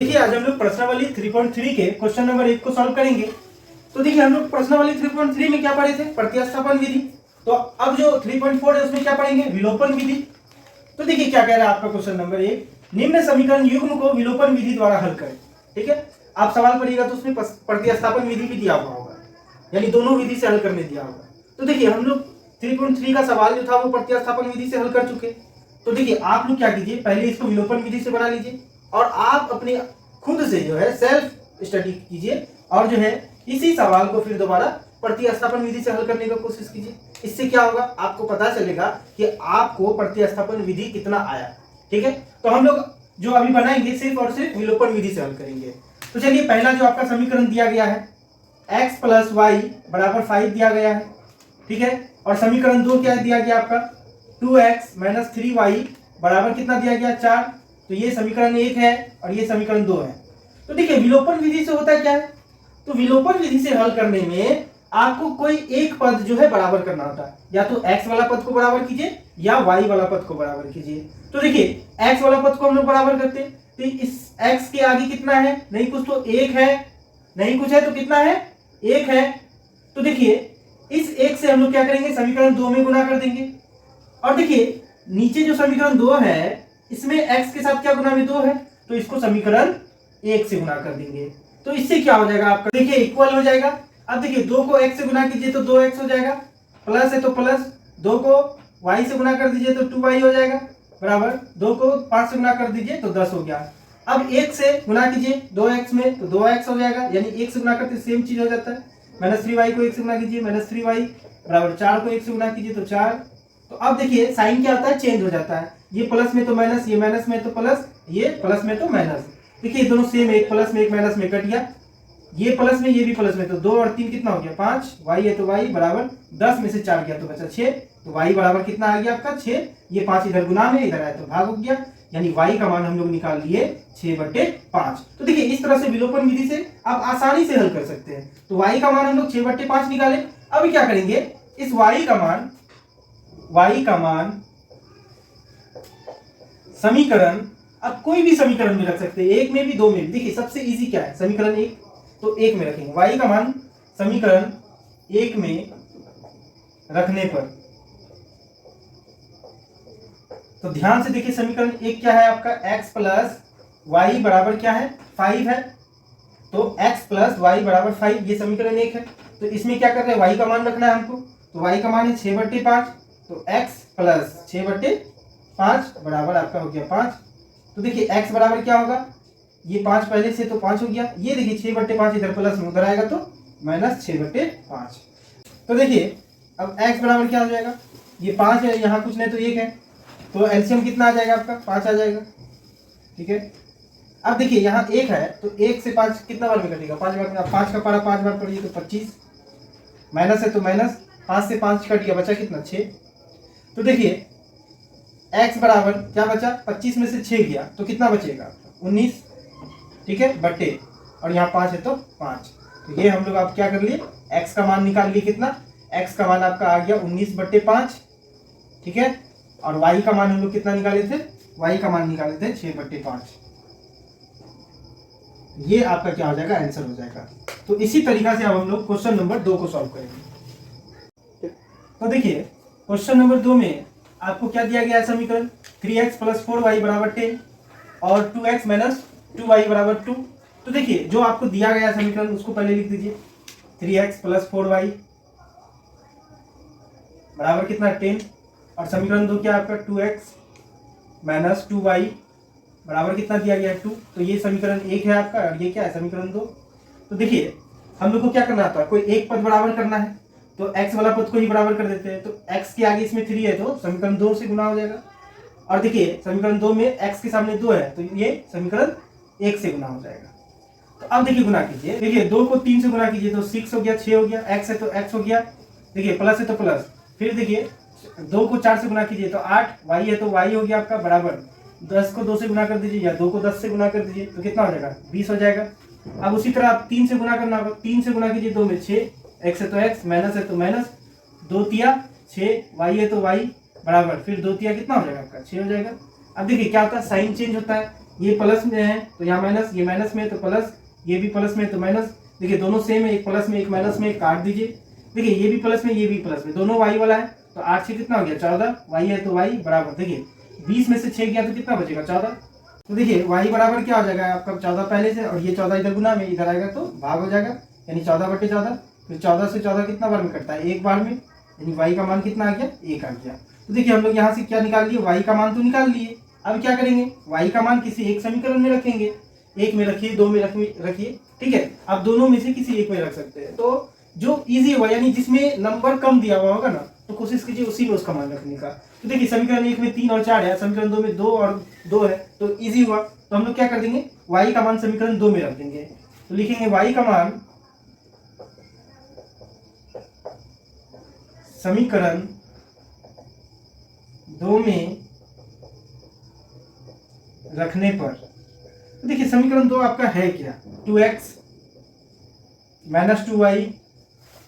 देखिए आज हम लोग प्रश्नावली 3.3 के क्वेश्चन नंबर 1 को सॉल्व करेंगे। तो देखिए हम लोग प्रश्नावली 3.3 में क्या पढ़े थे, प्रतिस्थापन विधि। तो अब जो 3.4 है उसमें क्या पढ़ेंगे, विलोपन विधि। तो देखिए क्या कह रहा है आपका क्वेश्चन नंबर 1, निम्न समीकरण युग्म को विलोपन विधि द्वारा हल करें। ठीक है, आप सवाल पढ़िएगा तो उसमें प्रतिस्थापन विधि भी दिया हुआ होगा, यानी दोनों विधि से हल करने दिया होगा। तो देखिए हम लोग 3.3 का सवाल जो था वो प्रतिस्थापन विधि से हल कर चुके। तो देखिए आप लोग क्या कीजिए, पहले इसको विलोपन विधि से बना लीजिए और आप अपने खुद से जो है सेल्फ स्टडी कीजिए और जो है इसी सवाल को फिर दोबारा प्रतिस्थापन विधि से हल करने की कोशिश कीजिए। इससे क्या होगा, आपको पता चलेगा कि आपको प्रतिस्थापन विधि कितना आया। ठीक है, तो हम लोग जो अभी बनाएंगे सिर्फ और सिर्फ विलोपन विधि से हल करेंगे। तो चलिए पहला जो आपका समीकरण दिया गया है x + y = 5 दिया गया है। ठीक है, और समीकरण 2 क्या दिया गया आपका, 2x - 3y बराबर कितना दिया गया, 4। तो ये समीकरण 1 है और ये समीकरण 2 है। तो देखिए विलोपन विधि से होता क्या है, तो विलोपन विधि से हल करने में आपको कोई एक पद जो है बराबर करना होता है, या तो x वाला पद को बराबर कीजिए या y वाला पद को बराबर कीजिए। तो देखिए x वाला पद को हम लोग बराबर करते हैं, तो इस x के आगे कितना है, नहीं कुछ तो 1 है, नहीं कुछ है तो कितना है, 1 है। तो देखिए इस 1 से हम लोग क्या करेंगे, समीकरण 2 में गुना कर देंगे। और देखिए नीचे जो समीकरण 2 है इसमें x के साथ क्या गुना में 2 है, तो इसको समीकरण 1 से गुना कर देंगे। तो इससे क्या हो जाएगा आपका, देखिए इक्वल हो जाएगा। अब देखिए 2 को x से गुना कीजिए तो 2x हो जाएगा, प्लस है तो प्लस, 2 को y से गुना कर दीजिए तो 2y हो जाएगा, बराबर 2 को 5 से गुना कर दीजिए तो 10 हो गया। अब 1 से गुना कीजिए 2x में तो 2x हो जाएगा, यानी 1 से गुना करते सेम चीज हो जाता है। -3y को 1 से गुना कीजिए, -3y बराबर 4 को 1 से गुना कीजिए तो 4। तो अब देखिए साइन क्या होता है, चेंज हो जाता है, ये प्लस में तो माइनस, ये माइनस में तो प्लस, ये प्लस में तो माइनस। देखिए दोनों सेम, एक प्लस में एक माइनस में कट गया, ये प्लस में ये भी प्लस में, तो 2 और 3 कितना हो गया, 5। y है तो y बराबर 10 में से 4 गया तो बचा 6। तो y बराबर कितना आ गया आपका, 6। ये 5 इधर गुना में, इधर आया तो भाग हो गया, यानी y का मान हम लोग निकाल लिए 6/5। तो देखिए इस तरह से विलोपन विधि से आप आसानी से हल कर सकते हैं। तो y का मान हम लोग 6/5 निकाले। अब क्या करेंगे, इस y का मान समीकरण, अब कोई भी समीकरण में रख सकते हैं, 1 में भी 2 में भी। देखिए सबसे इजी क्या है, समीकरण 1 तो 1 में रखेंगे, y का मान समीकरण 1 में रखने पर, तो ध्यान से देखिए समीकरण 1 क्या है आपका, x + y बराबर क्या है, 5 है। तो x + y बराबर 5, ये समीकरण 1 है। तो इसमें क्या कर रहे हैं, y का मान रखना है हमको, तो y का मान है 6/5, तो x + 6/5 बराबर आपका हो गया 5। तो देखिए x बराबर क्या होगा, ये 5 पहले से तो 5 हो गया, ये देखिए 6/5 इधर प्लस में उधर आएगा तो -6/5। तो देखिए अब x बराबर क्या हो जाएगा, ये 5 है, यहाँ कुछ नहीं तो 1 है, तो एलसीएम कितना आ जाएगा आपका, 5 आ जाएगा। ठीक है, अब देखिए यहाँ 1 है तो 1 से 5 कितना बार में कटेगा, 5 बार में। 5 का पारा 5 बार पढ़िए तो 25, माइनस है तो माइनस, 5 से 5 कट गया, बचा कितना, 6। तो देखिए x बराबर क्या बचा, 25 में से 6 गया तो कितना बचेगा, 19। ठीक है, बटे, और यहाँ 5 है तो 5। तो ये हम लोग आप क्या कर लिए, x का मान निकाल लिए, कितना, x का मान आपका आ गया 19/5। ठीक है, और y का मान हम लोग कितना निकाले थे, y का मान निकाले थे 6/5। ये आपका क्या हो जाएगा, आंसर हो जाएगा। तो इसी तरीका से अब हम लोग क्वेश्चन नंबर 2 को सॉल्व करेंगे। तो देखिए क्वेश्चन नंबर 2 में आपको क्या दिया गया है, समीकरण 3x + 4y = 10 और 2x - 2y = 2। तो देखिए जो आपको दिया गया समीकरण उसको पहले लिख दीजिए, 3x + 4y बराबर कितना, 10, और समीकरण 2 क्या है आपका, 2x - 2y बराबर कितना दिया गया है, 2। तो ये समीकरण 1 है आपका, और ये क्या है, समीकरण 2। तो देखिए हम लोग को क्या करना था, कोई एक पद बराबर करना है, तो x वाला पद को ही बराबर कर देते हैं। तो x के आगे इसमें 3 है तो समीकरण 2 से गुना हो जाएगा, और देखिए समीकरण 2 में x के सामने 2 है तो ये समीकरण 1 से गुना हो जाएगा। तो अब देखिए गुना कीजिए, देखिए 2 को 3 से गुना कीजिए तो 6 हो गया, 6 हो गया, x है तो x हो गया, देखिए प्लस है तो प्लस, फिर देखिए 2 को 4 से गुना कीजिए तो 8, y है तो y हो गया आपका, बराबर 10 को 2 से गुना कर दीजिए या 2 को 10 से गुना कर दीजिए तो कितना हो जाएगा, 20 हो जाएगा। अब उसी तरह आप 3 से गुना करना होगा, 3 से गुना कीजिए 2 में 6, x है तो x, माइनस है तो माइनस, 2 तिया 6, y है तो y बराबर, फिर 2 तिया कितना हो जाएगा आपका, 6 हो जाएगा। अब देखिए क्या होता है, साइन चेंज होता है, ये प्लस में है तो यहाँ माइनस, ये माइनस में है तो प्लस, ये भी प्लस में है तो माइनस। देखिए दोनों सेम है, एक प्लस में एक माइनस में, काट दीजिए। देखिए ये भी प्लस में ये भी प्लस में, दोनों वाई वाला है तो 8 से कितना हो गया 14, वाई है तो वाई बराबर, देखिए 20 में से 6 गया तो कितना बचेगा 14। तो देखिए वाई बराबर क्या हो जाएगा आपका 14 पहले से, और ये 14 इधर गुना में, इधर आएगा तो भाग हो जाएगा, यानी 14/14। फिर 14 से 14 कितना बार में कटता है, एक बार में, यानी वाई का मान कितना आ गया 1 आ गया। तो देखिए हम लोग यहाँ से क्या निकाल लिए, वाई का मान तो निकाल लिए। अब क्या करेंगे, वाई का मान किसी एक समीकरण में रखेंगे, एक में रखिए, दो में रखिए, ठीक है। आप दोनों में से किसी एक में रख सकते हैं, तो जो इजी हुआ यानी जिसमें नंबर कम दिया हुआ होगा ना तो कोशिश कीजिए उसी में उसका मान रखने का। तो देखिए समीकरण 1 में 3 और 4 है, समीकरण 2 में 2 और 2 है, तो इजी हुआ। तो हम लोग क्या कर देंगे, y का मान समीकरण 2 में रख देंगे, तो लिखेंगे y का मान समीकरण 2 में रखने पर, तो देखिए समीकरण 2 आपका है क्या, 2x माइनस 2y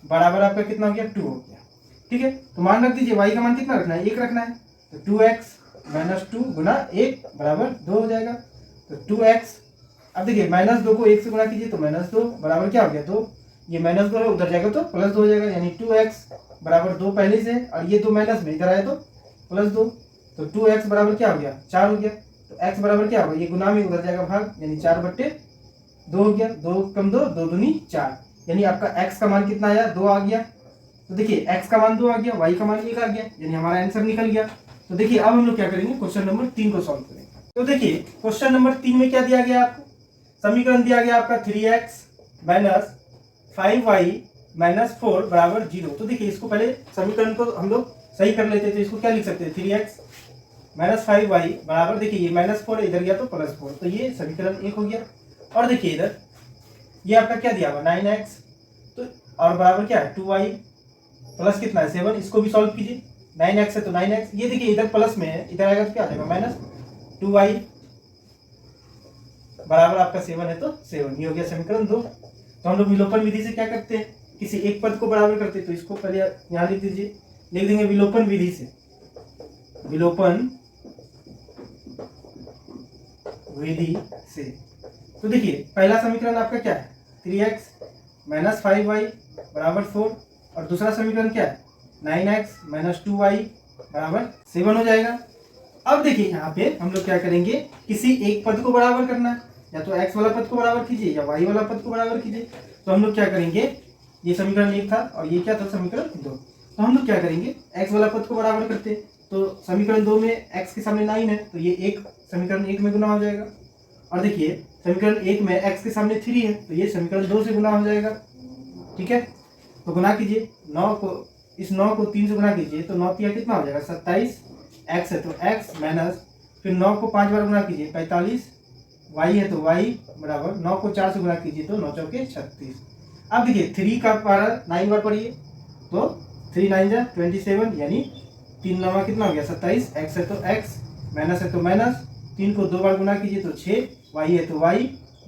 बराबर आपका कितना हो गया 2 हो गया, ठीक है। तो मान रख दीजिए y का मान कितना रखना है, 1 रखना है, तो 2x माइनस 2 गुना 1 बराबर 2 हो जाएगा। तो 2x, अब देखिए -2 को 1 से गुना कीजिए तो -2 बराबर क्या हो गया 2, ये -2 है उधर जाएगा तो +2 हो जाएगा, यानी 2x बराबर 2 पहले से, और ये 2 माइनस में इधर आया तो +2, तो 2x बराबर क्या हो गया 4 हो गया। तो x बराबर क्या होगा, ये गुना में उधर जाएगा भाग, यानी 4/2 हो गया, 2 कम 2 2 दूनी 4, यानी आपका x का मान कितना आया 2 आ गया। तो देखिए x का मान 2 आ गया, y का मान 1 आ गया, यानी हमारा आंसर निकल गया। तो देखिए अब हम लोग क्या करेंगे, क्वेश्चन नंबर 3 को सॉल्व करेंगे। तो देखिए क्वेश्चन नंबर 3 में क्या दिया गया आपको, समीकरण दिया गया आपका 3x माइनस 5y माइनस 4 बराबर 0। तो देखिए इसको पहले समीकरण को हम लोग सही कर लेते, तो इसको क्या लिख सकते हैं, 3x माइनस 5y बराबर, देखिए ये -4 इधर गया तो +4, तो ये समीकरण 1 हो गया। और देखिए इधर ये आपका क्या दिया हुआ 9x, तो और बराबर क्या है 2y प्लस कितना है 7, इसको भी सॉल्व कीजिए, 9x है तो 9x, ये देखिए इधर प्लस में है, इधर आएगा तो क्या आ जाएगा -2y बराबर आपका 7 है तो 7, ये हो गया समीकरण 2। तो हम लोग विलोपन विधि से क्या करते हैं, किसी एक पद को बराबर करते हैं, तो इसको पहले यहाँ लिख दीजिए, लिख देंगे विलोपन विधि से, विलोपन विधि से। तो देखिए पहला समीकरण आपका क्या है 3x माइनस 5y बराबर 4, और दूसरा समीकरण क्या है 9x माइनस 2y बराबर 7 हो जाएगा। अब देखिए यहाँ पे हम लोग क्या करेंगे, किसी एक पद को बराबर करना है, या तो x वाला पद को बराबर कीजिए या y वाला पद को बराबर कीजिए। तो हम लोग क्या करेंगे, ये समीकरण 1 था और ये क्या था समीकरण 2, तो हम लोग क्या करेंगे x वाला पद को बराबर करते, तो समीकरण 2 में x के सामने 9 है तो ये 1 समीकरण 1 में गुना हो जाएगा, और देखिए समीकरण 1 में x के सामने 3 है तो ये समीकरण 2 से गुना हो जाएगा, ठीक है। तो गुना कीजिए 9 को, इस 9 को 3 से गुना कीजिए तो 9 तिया कितना हो जाएगा 27, x है तो x माइनस, फिर 9 को 5 बार गुना कीजिए 45, y है तो y बराबर 9 को 4 से गुना कीजिए तो 9 चौके 36। अब देखिए 3 का पारा 9 बार पढ़िए तो 3 9 जा 27, यानी 3 9 कितना हो गया 27, x है तो x माइनस है तो माइनस, 3 को 2 बार गुना कीजिए तो 6, y है तो y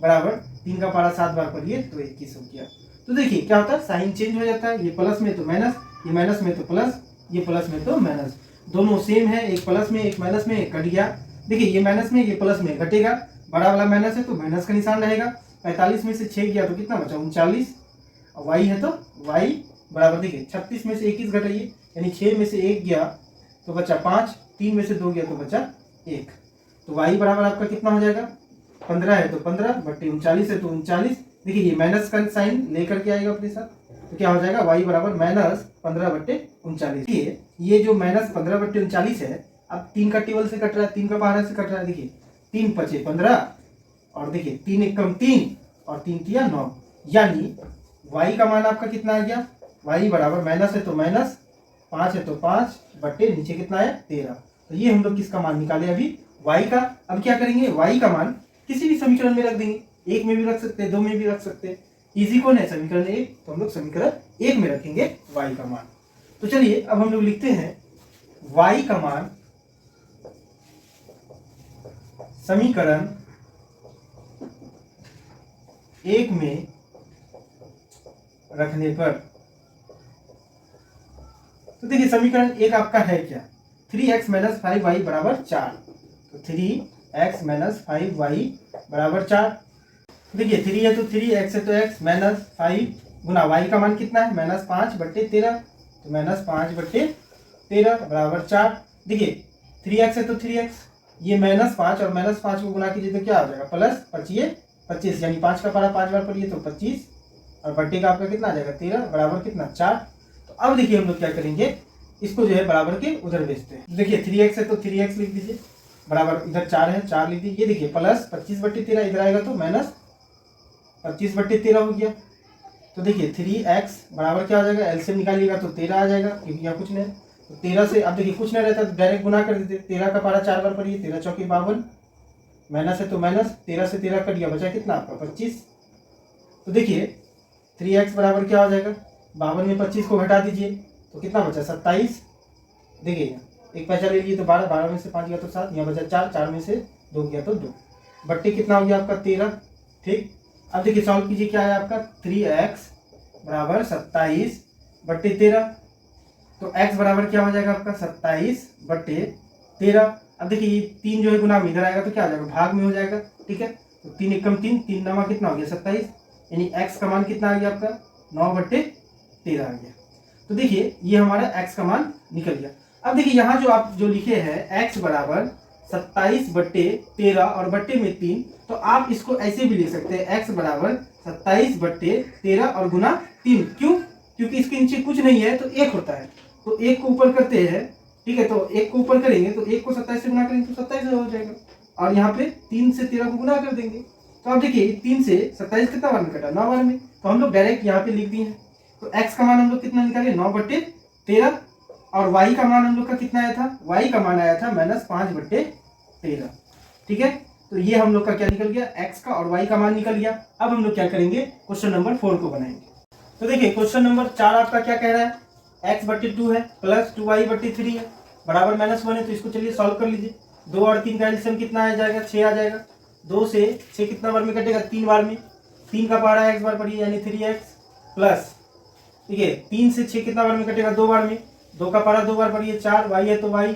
बराबर 3 का पारा 7 बार पढ़िए तो 21 हो गया। तो देखिए क्या होता है, साइन चेंज हो जाता है, ये प्लस में तो माइनस, ये माइनस में तो प्लस, ये प्लस में तो माइनस, दोनों सेम है, एक प्लस में एक माइनस में, एक कट गया। देखिए ये माइनस में ये प्लस में घटेगा, बड़ा वाला माइनस है तो माइनस का निशान रहेगा, 45 में से 6 गया तो कितना बचा 39, और y है तो y बराबर, देखिए 36 में से 21 घटाइए, यानी 6 में से 1 गया तो बचा 5, 3 में से 2 गया तो बचा 1, तो y बराबर आपका कितना हो जाएगा 15 है तो 15 बट्टे 39 है तो 39। देखिए ये माइनस का साइन लेकर के आएगा अपने साथ, तो क्या हो जाएगा y बराबर -15/39। ये जो -15/39 है, अब 3 का टेबल से कट रहा है, 3 का बाहर से कट रहा है, देखिए 3 5 15, और देखिए 3 1 कम 3 और 3 3 9, यानी y का मान आपका कितना आ गया, y बराबर माइनस है तो माइनस, 5 है तो 5 बट्टे नीचे कितना है 13। तो ये हम लोग किसका मान निकाले अभी y का। अब क्या करेंगे, y का मान किसी भी समीकरण में रख देंगे, 1 में भी रख सकते हैं, 2 में भी रख सकते हैं, इजी कौन है समीकरण 1, तो हम लोग समीकरण 1 में रखेंगे y का मान। तो चलिए अब हम लोग लिखते हैं y का मान समीकरण 1 में रखने पर। तो देखिए समीकरण 1 आपका है क्या 3x माइनस 5y बराबर 4, तो 3 एक्स माइनस 5y बराबर 4। देखिए 3 है तो 3, x है तो x माइनस 5 गुना y का मान कितना है -5/13, तो -5/13 बराबर 4। देखिए 3x है तो 3x, ये -5 और -5 को गुना कीजिए तो क्या आ जाएगा +25, यानी 5 का पारा 5 बार पढ़िए तो 25 और बट्टे का आपका कितना आ जाएगा 13 बराबर कितना 4। तो अब देखिए हम लोग क्या करेंगे, इसको जो है बराबर के उधर भेजते हैं। देखिए 3x है तो 3x लिख दीजिए, बराबर इधर 4 है 4 लिख दीजिए। ये देखिए +25/13 इधर आएगा तो -25/13 हो गया। तो देखिए 3x बराबर क्या आ जाएगा, एलसीएम निकालिएगा तो 13 आ जाएगा, क्योंकि यहाँ कुछ नहीं। तो 13 से अब देखिए कुछ नहीं रहता तो डायरेक्ट गुना कर देते, 13 का पारा 4 बार पढ़िए, 13 चौके 52, माइनस है तो माइनस, 13 से 13 कट गया, बचा कितना आपका 25। तो देखिए 3x बराबर क्या हो जाएगा, 52 में 25 को घटा दीजिए तो कितना बचा 27। देखिए यहाँ एक पैसा ले लीजिए तो 12, 12 में से 5 गया तो 7, यहाँ बचा 4, 4 में से 2 गया तो 2, बट्टे कितना हो गया आपका 13। ठीक, अब देखिए सॉल्व कीजिए, क्या है आपका 3x बराबर 27/13। तो x बराबर क्या हो जाएगा आपका 27/13। अब देखिए ये 3 जो है गुना में इधर आएगा तो क्या आ जाएगा, भाग में हो जाएगा। ठीक है, तो 3 एकम 3, 3 नमा कितना हो गया 27, यानी x का मान कितना आ गया आपका 9/13 आ गया। तो देखिए ये हमारा x का मान निकल गया। अब देखिए यहाँ जो आप जो लिखे हैं x बराबर 27/13 और बट्टे में 3, तो आप इसको ऐसे भी लिख सकते हैं x बराबर 27/13 और गुना 3। क्यों, क्योंकि इसके नीचे कुछ नहीं है तो 1 होता है, तो 1 को ऊपर करते हैं। ठीक है, तो 1 को ऊपर करेंगे तो 1 को 27 से गुना करेंगे तो 27 हो जाएगा, और यहाँ पे 3 से 13 को गुना कर देंगे। तो अब देखिए 3 से 27 कितना बार में कटा, 9 बार में, तो हम लोग डायरेक्ट यहाँ पे लिख दिए हैं। तो x का मान हम लोग कितना निकाले 9/13, और y का मान हम लोग का कितना आया था, y का मान आया था -5/13। ठीक है, तो ये हम लोग का क्या निकल गया, x का और y का मान निकल गया। अब हम लोग क्या करेंगे, क्वेश्चन नंबर 4 को बनाएंगे। तो देखिए क्वेश्चन नंबर 4 आपका क्या कह रहा है, x/2 है प्लस 2y/3 है बराबर -1 है, तो इसको चलिए सॉल्व कर लीजिए। 2 और 3 का एलसीएम कितना आ जाएगा 6 आ जाएगा, 2 से 6 कितना बार में कटेगा 3 बार में, 3 का पारा x बार पढ़िए यानी 3x प्लस, ठीक है 3 से 6 कितना बार में कटेगा 2 बार में, 2 का पारा 2 बार पढ़िए 4, y है तो y,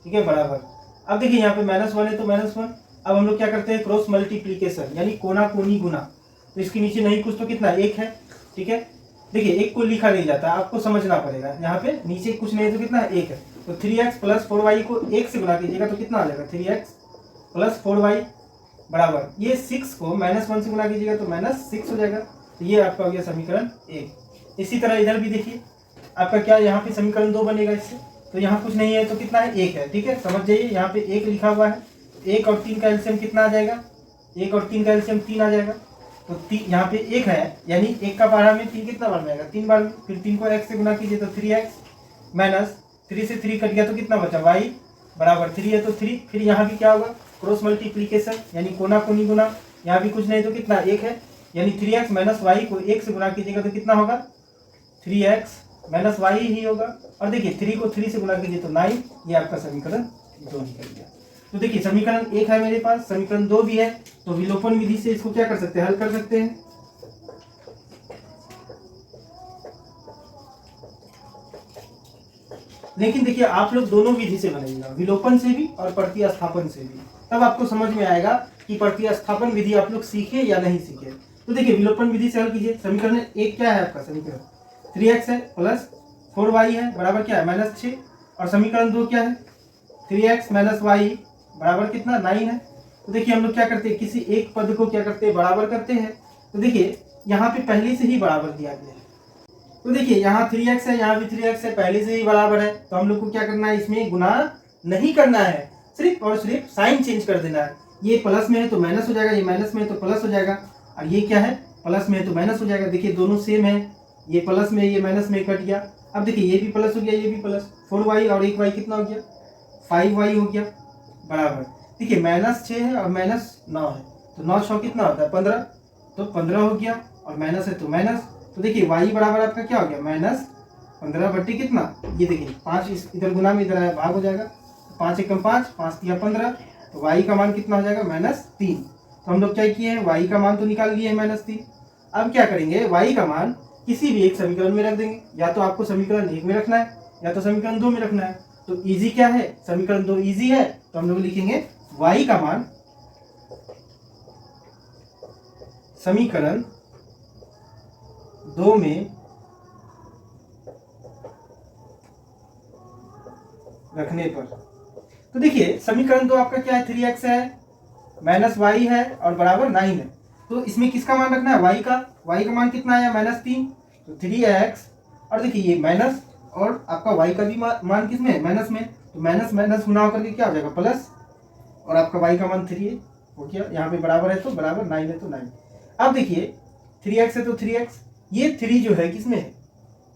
ठीक है बराबर। अब देखिए यहाँ पे -1 है तो -1। अब हम लोग क्या करते हैं, क्रॉस मल्टीप्लीकेशन यानी कोना कोनी गुना, तो इसके नीचे नहीं कुछ तो कितना 1 है। ठीक है, देखिए 1 को लिखा नहीं जाता, आपको समझना पड़ेगा, यहाँ पे नीचे कुछ नहीं तो कितना 1 है। तो 3x प्लस 4y को 1 से गुना कीजिएगा तो कितना आ जाएगा 3x प्लस 4y बराबर, ये 6 को -1 से गुना कीजिएगा तो -6 हो जाएगा। तो ये आपका हो गया समीकरण 1। इसी तरह इधर भी देखिए आपका क्या, यहाँ पे समीकरण 2 बनेगा इससे, तो यहाँ कुछ नहीं है तो कितना है 1 है। ठीक है, समझ जाइए यहाँ पे 1 लिखा हुआ है, 1 और 3 का एलसीएम कितना आ जाएगा, 1 और 3 का एलसीएम 3 आ जाएगा। तो यहाँ पे 1 है, यानी 1 का पारा में 3 कितना बार में आएगा 3 बार में, फिर 3 को x से गुना कीजिए तो 3x माइनस 3 से 3 कट गया तो कितना बचा y बराबर 3 है तो 3। फिर यहाँ भी क्या होगा, क्रॉस मल्टीप्लीकेशन यानी कोना कोनी गुना, यहाँ भी कुछ नहीं तो कितना 1 है, यानी 3x माइनस वाई को 1 से गुना कीजिएगा तो कितना होगा 3x माइनस वाई ही होगा। और देखिए 3 को 3 से गुना कीजिए तो 9, ये आपका समीकरण 2 निकल गया। तो देखिए समीकरण 1 है मेरे पास, समीकरण 2 भी है, तो विलोपन विधि से इसको क्या कर सकते हैं, हल कर सकते हैं। लेकिन देखिए आप लोग दोनों विधि से बनाइएगा, विलोपन से भी और प्रतिस्थापन से भी, तब आपको समझ में आएगा कि प्रतिस्थापन विधि आप लोग सीखे या नहीं सीखे। तो देखिए विलोपन विधि से हल कीजिए। समीकरण 1 क्या है आपका, समीकरण 3x है प्लस 4y है बराबर क्या है -6, और समीकरण 2 क्या है 3x माइनस वाई बराबर कितना 9 है। तो देखिए हम लोग क्या करते हैं, किसी एक पद को क्या करते हैं बराबर करते हैं। तो देखिए यहाँ पे पहले से ही बराबर दिया गया है, तो देखिए यहाँ 3x है, यहाँ भी 3x है, पहले से ही बराबर है, तो हम लोग को क्या करना है, इसमें गुना नहीं करना है, सिर्फ और सिर्फ साइन चेंज कर देना है। ये प्लस में है तो माइनस हो जाएगा, ये माइनस में है तो प्लस हो जाएगा, और ये क्या है प्लस में है तो माइनस हो जाएगा। देखिए दोनों सेम है, ये प्लस में ये माइनस में कट गया। अब देखिए ये भी प्लस हो गया, ये भी प्लस, 4y और 1y कितना हो गया 5y हो गया बराबर। देखिए -6 है और -9 है, तो 9 6 कितना होता है 15, तो 15 हो गया, और माइनस है तो माइनस। तो देखिए y बराबर आपका क्या हो गया -15 बट्टे कितना, ये देखिए 5 इधर गुना में इधर आया भाग हो जाएगा, 5 एकम 5, 5 तिया 15, तो y का मान कितना हो जाएगा -3। तो हम लोग क्या किए हैं, y का मान तो निकाल लिए हैं -3। अब क्या करेंगे, y का मान किसी भी एक समीकरण में रख देंगे, या तो आपको समीकरण 1 में रखना है या तो समीकरण 2 में रखना है। तो इजी क्या है, समीकरण 2 इजी है, तो हम लोग लिखेंगे y का मान समीकरण 2 में रखने पर, तो देखिए समीकरण 2 आपका क्या है, 3x है माइनस y है और बराबर 9 है। तो इसमें किसका मान रखना है, y का मान कितना आया -3, तो 3x, और देखिए ये माइनस और आपका y का भी मान किस में, माइनस में, तो माइनस माइनस गुना होकर के क्या हो जाएगा प्लस, और आपका y का मान 3 है, हो गया। यहाँ पे बराबर है तो बराबर 9 है तो 9। अब देखिए 3x है तो 3x, ये 3 जो है किसमें है,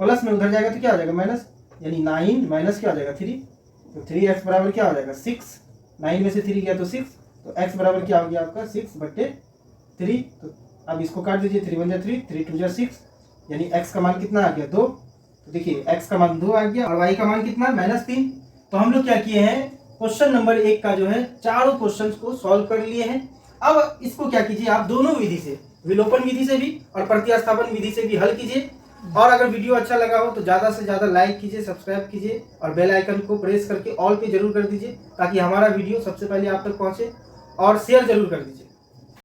प्लस में, उधर जाएगा तो क्या हो जाएगा माइनस, यानी 9 माइनस क्या हो जाएगा 3, तो 3x बराबर क्या हो जाएगा 6, 9 में से 3 गया तो 6, तो x बराबर क्या हो गया आपका 6/3। तो अब इसको काट दीजिए, 3 × 3, 3 × 6, यानी x का मान कितना आ गया 2। तो देखिए x का मान 2 आ गया और y का मान कितना -3। तो हम लोग क्या किए हैं, क्वेश्चन नंबर 1 का जो है चारों क्वेश्चंस को सॉल्व कर लिए हैं। अब इसको क्या कीजिए, आप दोनों विधि से, विलोपन विधि से भी और प्रतिस्थापन विधि से भी हल कीजिए। और अगर वीडियो अच्छा लगा हो तो ज़्यादा से ज़्यादा लाइक कीजिए, सब्सक्राइब कीजिए और बेल आइकन को प्रेस करके ऑल पे जरूर कर दीजिए, ताकि हमारा वीडियो सबसे पहले आप तक पहुँचे, और शेयर जरूर कर दीजिए।